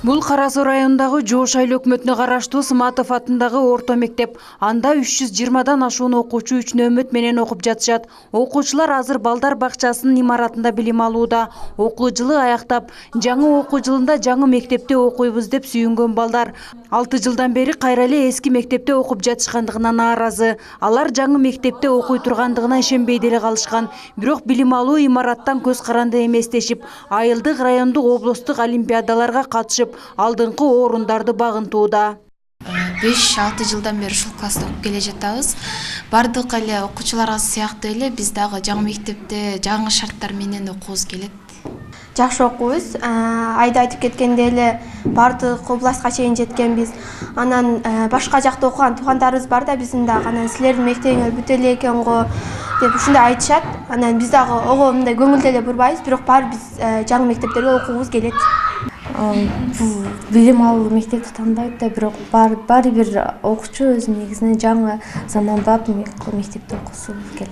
Бул Кара Суу районундагы Жоош айыл өкмөтүнө караштуу Сматов атындагы орто мектеп. Анда 320дан ашуун окуучу 3 нөмөт менен окуп жатышат. Окуучулар азыр балдар бакчасынын имаратында билим алууда. Окуу жылы аяктап, жаңы окуу жылында жаңы мектепте окуйбуз деп сүйүнгөн балдар 6 жылдан бери кайра эле эски мектепте окуп жатышкандыгына нааразы. Алар жаңы мектепте окуй тургандыгына ишенбей деле калышкан. Бирок билим алуу имараттан көз каранды эместешип, айылдык, райондук, облустук олимпиадаларга катышып, алдыңкы орундарды багынтууда. 5-6 жылдан бери ушул класста окуп келе жатабыз. Бардык эле окуучуларга сыяктуу эле биз дагы жаңы мектепте жаңы шарттар менен окуубуз келет. Жакшы окуйбуз. Айда айтып кеткендей эле бардык областка чейин жеткенбиз. Анан башка жакта окуган туугандарыбыз бар да, биздин дагы анан силердин мектебиңер бүтө эле экен го деп ушундай айтышат. Анан биз дагы ого мындай көңүлдүү эле бурбайбыз, бирок баары биз жаңы мектептерге окуубуз келет. Билим алуу мектепти тандайт да, бирок баары бир окуучу өзү негизинен жаңы заманбап мектепте окусу келет.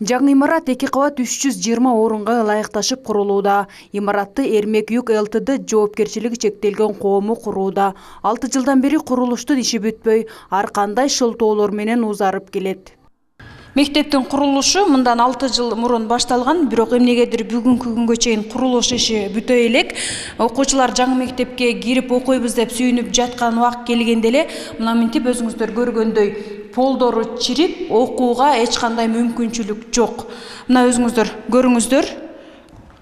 Жаңы имарат 2 кабат 320 орунга ылайыкташып курулууда. Имаратты Эрмек Юг ЛТД жоопкерчилиги чектелген коому курууда. 6 жылдан бери курулуштун иши бүтпөй, ар кандай шылтоолор менен узарып келет. Мектептин курулушу мындан 6 жыл мурун башталган, бирок эмнегедир бүгүнкү күнгө чейин курулуш иши бүтө элек. Окуучулар жаңы мектепке кирип окуйбуз деп сүйүнүп жаткан убакыт келгенде эле мына мынтип өзүңүздөр көргөндөй полдору чирип, окууга эч кандай мүмкүнчүлүк жок. Мына өзүңүздөр көрүңүздөр,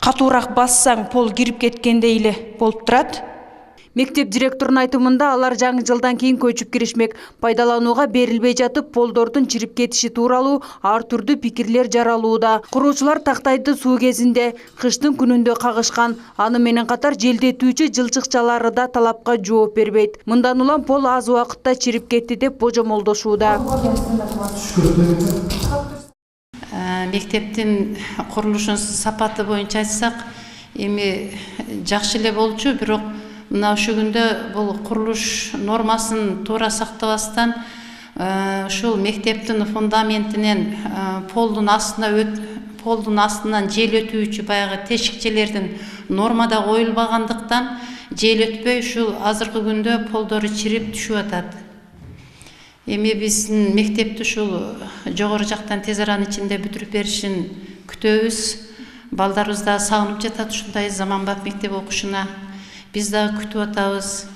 катуураак бассаң пол кирип кеткендей эле болуп турат. Мектеп директорунун айтымында алар жаңы жылдан кийин көчүп киришмек. Пайдаланууга берилбей жатып, полдордун чирип кетиши тууралуу ар түрдүү пикирлер жаралууда. Куруучулар тактайды суу кезинде, кыштын күнүндө кагышкан. Аны менен катар желдетүүчү жылчыкчалары да талапка жооп бербейт. Мындан улам пол аз убакытта чирип кетти деп божомолдошууда. Мектептин курулушунун сапаты боюнча айтсак, эми жакшы эле болчу, бирок мына ушул күндө бул курулуш нормасын туура сактабастан ушул мектептин фундаментинен полдун астынан жел өтүүчү баягы тешикчелердин нормада коюлбагандыктан жел өтпөй ушул азыркы күндө полдору чирип түшүп атат. Эми биздин мектепти ушул жогору жактан тез аранын ичинде бүтүрүп беришин күтөбүз. Балдарыбыз да сагынып жатат ушундай заманбап мектеп окушуна. Биз дагы күтүп атабыз.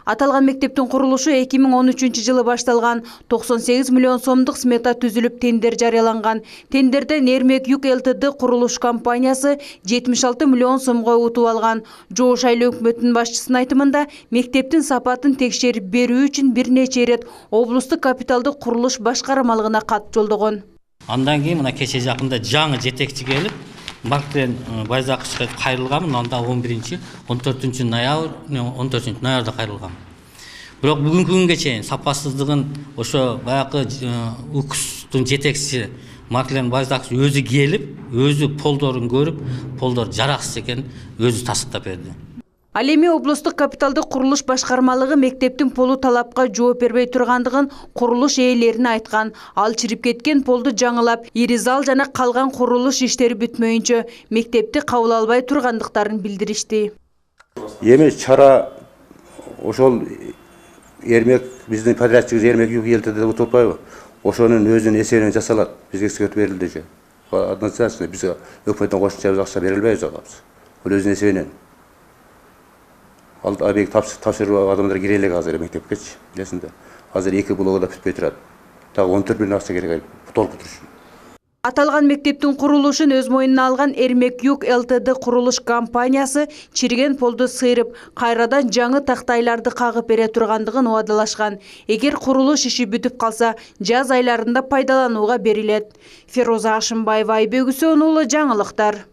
Аталган мектептин курулушу 2013 жылы башталган. 98 миллион сомдук смета түзүлүп, тендер жарыяланган. Тендерден Эрмек Юг ЛТД курулуш компаниясы 76 миллион сомго утуп алган. Жоош айыл өкмөтүнүн башчысынын айтымында, мектептин сапатын текшерип берүү үчүн бир нече ирет облустук капиталдык курулуш башкармалыгына кат жолдогон. Андан кийин мына кече жакында жаңы жетекчи келип, Марктен Байзакычка кайрылгам, анда 14 ноябрда кайрылгам. Бирок бүгүнкү күнгө чейин сапасыздыгын ошо баягы УКСтун жетекчиси Марктен Байзакыч өзү келип, өзү полдорун көрүп, полдор жараксыз экен өзү тастыктап берди. Ал эми облустук капиталдык курулуш башкармалыгы мектептин полу талапка жооп бербей тургандыгын курулуш ээлерине айткан. Ал чирип кеткен полду жаңылап, ири зал жана калган курулуш иштери бүтмөйүнчө мектепти кабыл албай тургандыктарын билдиришти. Эми чара ошол Эрмек, биздин подрядчик Эрмек Юг ЛТД утулпайбы? Ошонун өзүнүн эсебинен жасалат. Бизге эксперт берилди. Однозначно биз өкмөттөн кошумча акча берилбейбиз алабыз. Ол өзүнүн эсебинен. Ал объект тапшырып адамдар кире элек азыр мектепкечи, билесиңер. Азыр 2 блогда бүтпөй турат. Дагы 14 миллион акча керек толук бүтүрүш. Аталган мектептин курулушун өз мойнуна алган Эрмек Юг ЛТД курулуш компаниясы чириген полду сыйрып, кайрадан жаңы тактайларды кагып бере тургандыгын убадалашкан. Эгер курулуш иши бүтүп калса, жаз айларында пайдаланууга берилет. Фероза Ашымбаева, Айбек Үсөнұлы, жаңылыктар.